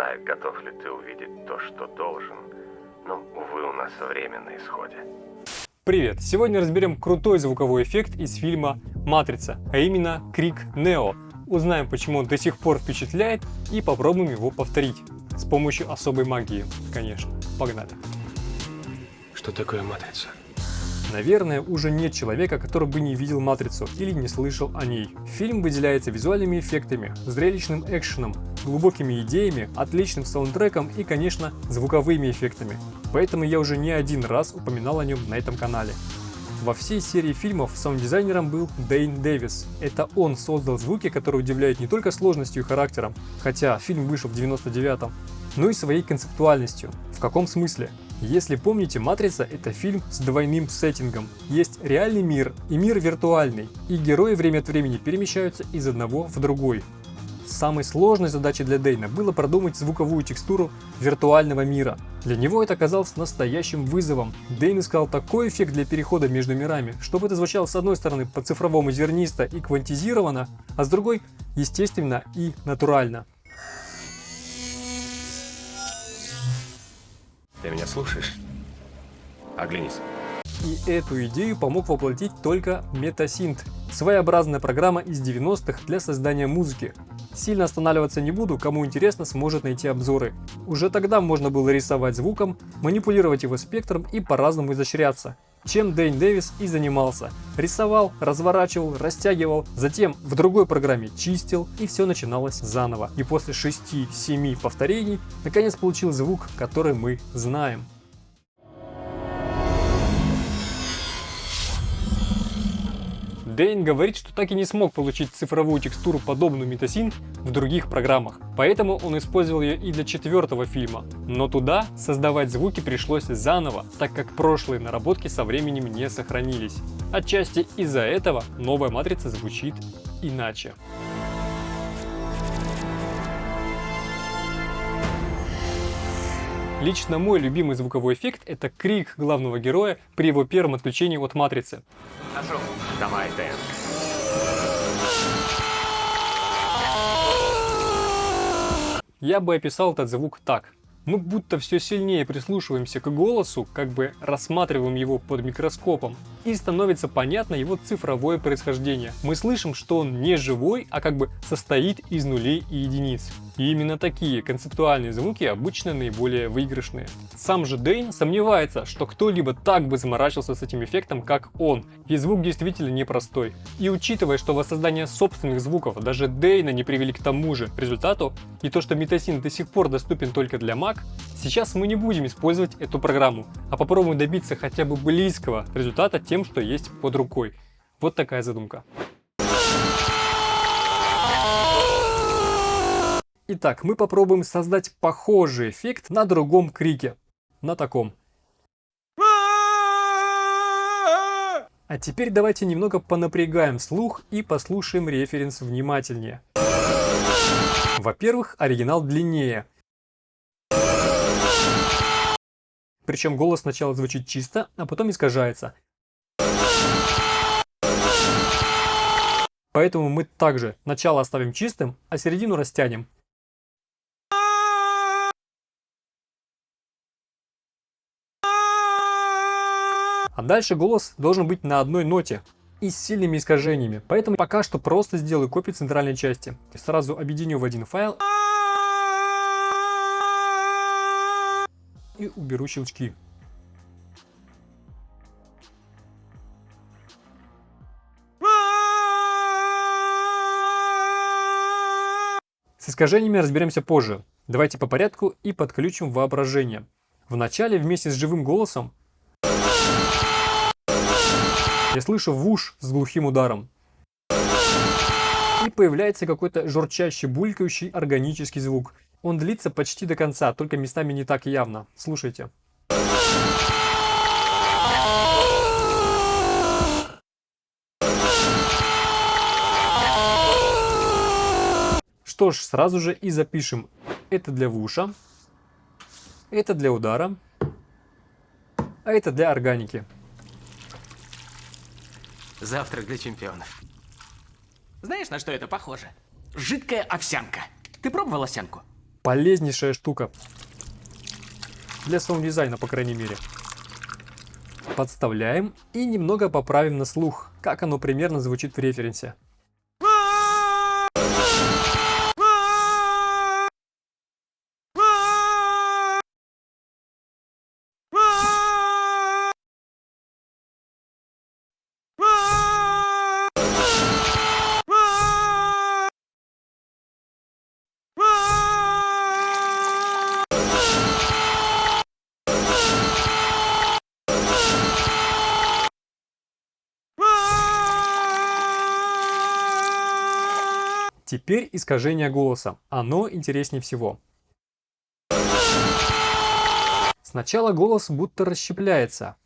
знаю, готов ли ты увидеть то, что должен, но, увы, у нас время на исходе. Привет! Сегодня разберем крутой звуковой эффект из фильма «Матрица», а именно крик Нео. Узнаем, почему он до сих пор впечатляет, и попробуем его повторить. С помощью особой магии, конечно. Погнали! Что такое матрица? Наверное, уже нет человека, который бы не видел «Матрицу» или не слышал о ней. Фильм выделяется визуальными эффектами, зрелищным экшеном, глубокими идеями, отличным саундтреком и, конечно, звуковыми эффектами. Поэтому я уже не один раз упоминал о нем на этом канале. Во всей серии фильмов саунд-дизайнером был Дэйн Дэвис. Это он создал звуки, которые удивляют не только сложностью и характером, хотя фильм вышел в 99-м, но и своей концептуальностью. В каком смысле? Если помните, «Матрица» — это фильм с двойным сеттингом. Есть реальный мир и мир виртуальный, и герои время от времени перемещаются из одного в другой. Самой сложной задачей для Дэйна было продумать звуковую текстуру виртуального мира. Для него это оказалось настоящим вызовом. Дэйн искал такой эффект для перехода между мирами, чтобы это звучало с одной стороны по-цифровому зернисто и квантизированно, а с другой — естественно и натурально. Ты меня слушаешь? Оглянись. И эту идею помог воплотить только Metasynth, своеобразная программа из 90-х для создания музыки. Сильно останавливаться не буду, кому интересно, сможет найти обзоры. Уже тогда можно было рисовать звуком, манипулировать его спектром и по-разному изощряться. Чем Дэйн Дэвис и занимался. Рисовал, разворачивал, растягивал, затем в другой программе чистил, и все начиналось заново. И после 6-7 повторений наконец получил звук, который мы знаем. Дэйн говорит, что так и не смог получить цифровую текстуру, подобную Metasynth, в других программах, поэтому он использовал ее и для 4-го фильма. Но туда создавать звуки пришлось заново, так как прошлые наработки со временем не сохранились. Отчасти из-за этого новая «Матрица» звучит иначе. Лично мой любимый звуковой эффект — это крик главного героя при его первом отключении от матрицы. Нашел. Давай, Дэн. Я бы описал этот звук так. Мы будто все сильнее прислушиваемся к голосу, как бы рассматриваем его под микроскопом, и становится понятно его цифровое происхождение. Мы слышим, что он не живой, а как бы состоит из нулей и единиц. И именно такие концептуальные звуки обычно наиболее выигрышные. Сам же Дэйн сомневается, что кто-либо так бы заморачивался с этим эффектом, как он. И звук действительно непростой. И учитывая, что воссоздание собственных звуков даже Дэйна не привели к тому же результату, и то, что Metasynth до сих пор доступен только для Mac, сейчас мы не будем использовать эту программу, а попробуем добиться хотя бы близкого результата тем, что есть под рукой. Вот такая задумка. Итак, мы попробуем создать похожий эффект на другом крике. На таком. А теперь давайте немного понапрягаем слух и послушаем референс внимательнее. Во-первых, оригинал длиннее. Причем голос сначала звучит чисто, а потом искажается. Поэтому мы также начало оставим чистым, а середину растянем. А дальше голос должен быть на одной ноте и с сильными искажениями. Поэтому пока что просто сделаю копию центральной части. Сразу объединю в один файл и уберу щелчки. С искажениями разберемся позже. Давайте по порядку и подключим воображение. Вначале вместе с живым голосом я слышу вуш с глухим ударом. И появляется какой-то журчащий, булькающий органический звук. Он длится почти до конца, только местами не так явно. Слушайте. Что ж, сразу же и запишем. Это для вуша, это для удара, а это для органики. Завтрак для чемпионов. Знаешь, на что это похоже? Жидкая овсянка. Ты пробовал овсянку? Полезнейшая штука. Для саунд-дизайна, по крайней мере. Подставляем и немного поправим на слух, как оно примерно звучит в референсе. Теперь искажение голоса. Оно интереснее всего. Сначала голос будто расщепляется.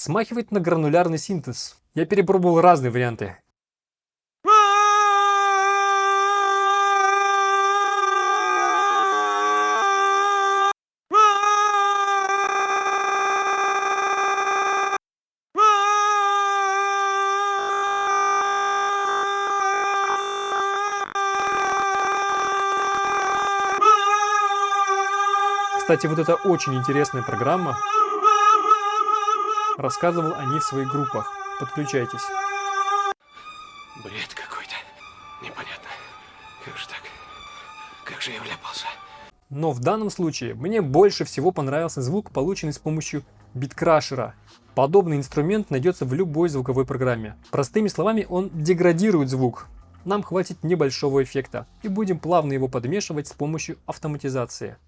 Смахивает на гранулярный синтез. Я перепробовал разные варианты. Кстати, вот это очень интересная программа. Рассказывал о ней в своих группах. Подключайтесь. Бред какой-то. Непонятно. Как же так? Как же я вляпался? Но в данном случае мне больше всего понравился звук, полученный с помощью биткрашера. Подобный инструмент найдется в любой звуковой программе. Простыми словами, он деградирует звук. Нам хватит небольшого эффекта, и будем плавно его подмешивать с помощью автоматизации.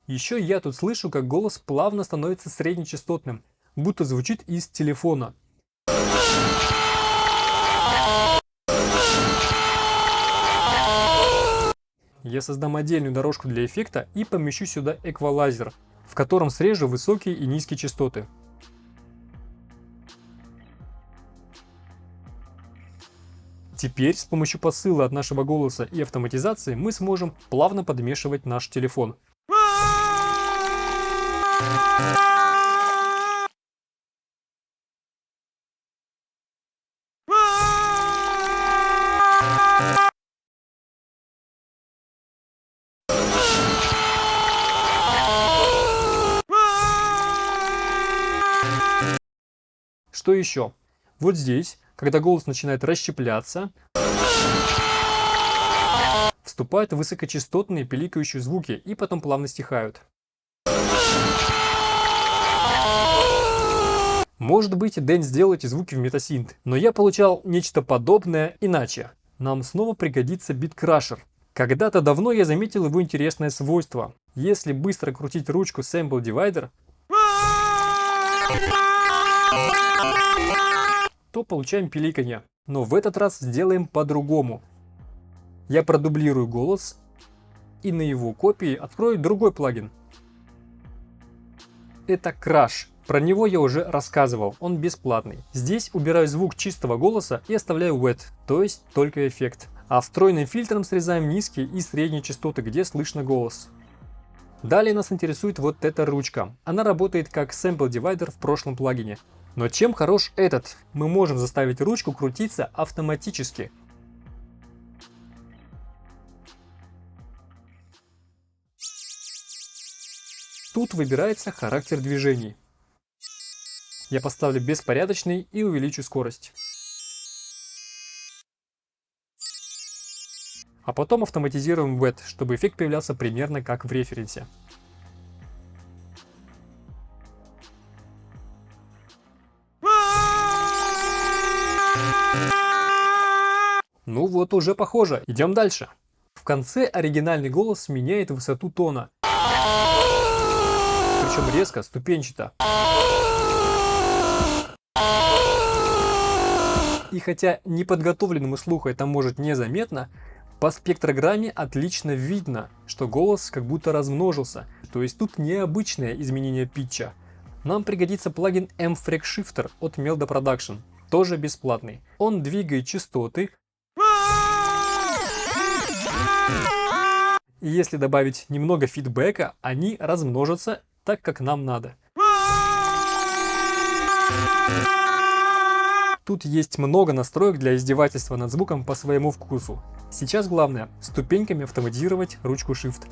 Еще я тут слышу, как голос плавно становится среднечастотным, будто звучит из телефона. Я создам отдельную дорожку для эффекта и помещу сюда эквалайзер, в котором срежу высокие и низкие частоты. Теперь с помощью посыла от нашего голоса и автоматизации мы сможем плавно подмешивать наш телефон. Что еще? Вот здесь, когда голос начинает расщепляться, вступают высокочастотные пиликающие звуки и потом плавно стихают. Может быть, Дэн сделал эти звуки в метасинт, но я получал нечто подобное иначе. Нам снова пригодится биткрашер. Когда-то давно я заметил его интересное свойство. Если быстро крутить ручку Sample Divider, то получаем пиликанье. Но в этот раз сделаем по-другому. Я продублирую голос и на его копии открою другой плагин. Это Crash. Про него я уже рассказывал, он бесплатный. Здесь убираю звук чистого голоса и оставляю wet, то есть только эффект. А встроенным фильтром срезаем низкие и средние частоты, где слышно голос. Далее нас интересует вот эта ручка. Она работает как Sample Divider в прошлом плагине. Но чем хорош этот? Мы можем заставить ручку крутиться автоматически. Тут выбирается характер движений. Я поставлю беспорядочный и увеличу скорость. А потом автоматизируем wet, чтобы эффект появлялся примерно как в референсе. Ну вот, уже похоже. Идем дальше. В конце оригинальный голос меняет высоту тона. Причем резко, ступенчато. И хотя неподготовленному слуху это может незаметно, по спектрограмме отлично видно, что голос как будто размножился. То есть тут необычное изменение питча. Нам пригодится плагин M-Frag Shifter от Melda Production, тоже бесплатный. Он двигает частоты, и если добавить немного фидбэка, они размножатся так, как нам надо. Тут есть много настроек для издевательства над звуком по своему вкусу. Сейчас главное ступеньками автоматизировать ручку Shift.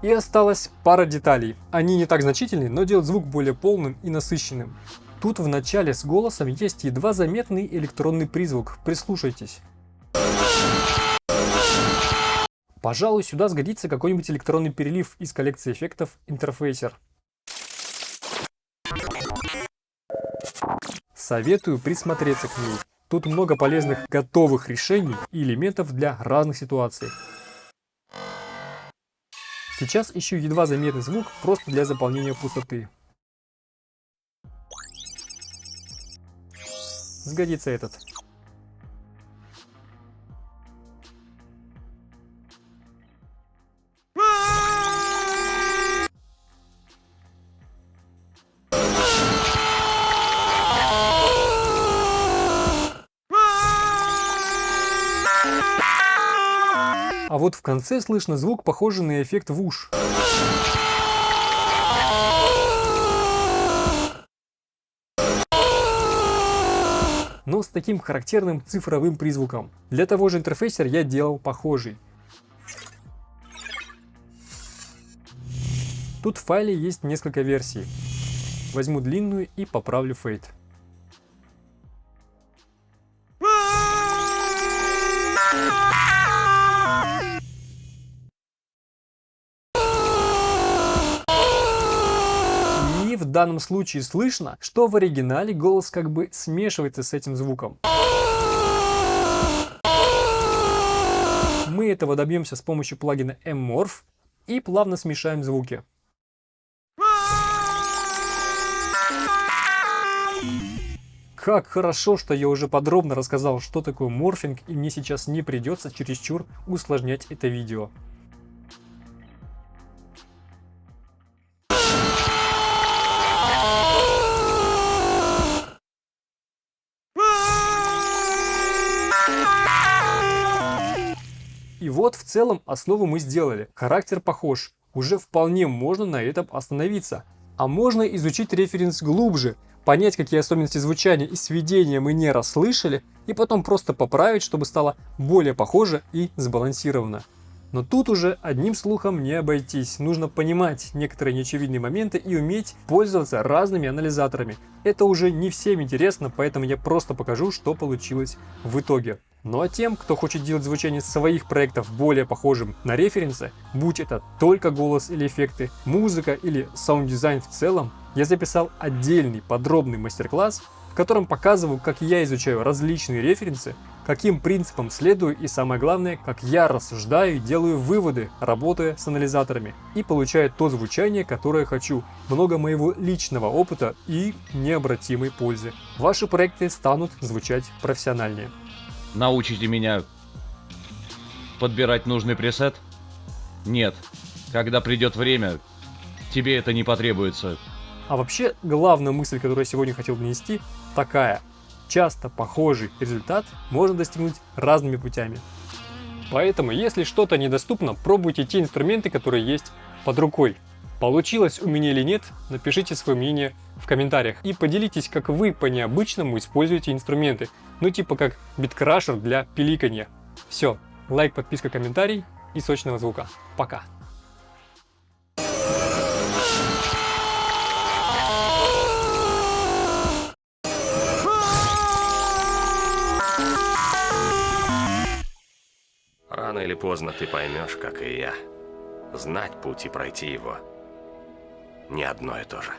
И осталась пара деталей. Они не так значительны, но делают звук более полным и насыщенным. Тут в начале с голосом есть едва заметный электронный призвук. Прислушайтесь. Пожалуй, сюда сгодится какой-нибудь электронный перелив из коллекции эффектов Interfacer. Советую присмотреться к ней. Тут много полезных готовых решений и элементов для разных ситуаций. Сейчас ищу едва заметный звук просто для заполнения пустоты. Сгодится этот. А вот в конце слышно звук, похожий на эффект вуш. Но с таким характерным цифровым призвуком. Для того же Interfacer я делал похожий. Тут в файле есть несколько версий. Возьму длинную и поправлю фейд. В данном случае слышно, что в оригинале голос как бы смешивается с этим звуком. Мы этого добьемся с помощью плагина M-Morph и плавно смешаем звуки. Как хорошо, что я уже подробно рассказал, что такое морфинг, и мне сейчас не придется чересчур усложнять это видео. И вот в целом основу мы сделали. Характер похож. Уже вполне можно на этом остановиться. А можно изучить референс глубже, понять, какие особенности звучания и сведения мы не расслышали, и потом просто поправить, чтобы стало более похоже и сбалансировано. Но тут уже одним слухом не обойтись. Нужно понимать некоторые неочевидные моменты и уметь пользоваться разными анализаторами. Это уже не всем интересно, поэтому я просто покажу, что получилось в итоге. Ну а тем, кто хочет делать звучание своих проектов более похожим на референсы, будь это только голос или эффекты, музыка или саунд-дизайн в целом, я записал отдельный подробный мастер-класс, в котором показываю, как я изучаю различные референсы, каким принципам следую и, самое главное, как я рассуждаю и делаю выводы, работая с анализаторами, и получаю то звучание, которое хочу. Много моего личного опыта и необратимой пользы. Ваши проекты станут звучать профессиональнее. Научите меня подбирать нужный пресет? Нет. Когда придет время, тебе это не потребуется. А вообще, главная мысль, которую я сегодня хотел донести, такая. Часто похожий результат можно достигнуть разными путями. Поэтому, если что-то недоступно, пробуйте те инструменты, которые есть под рукой. Получилось у меня или нет, напишите свое мнение в комментариях и поделитесь, как вы по-необычному используете инструменты. Ну типа как биткрашер для пиликанья. Все, лайк, подписка, комментарий и сочного звука. Пока! Рано или поздно ты поймешь, как и я. Знать путь и пройти его не одно и то же.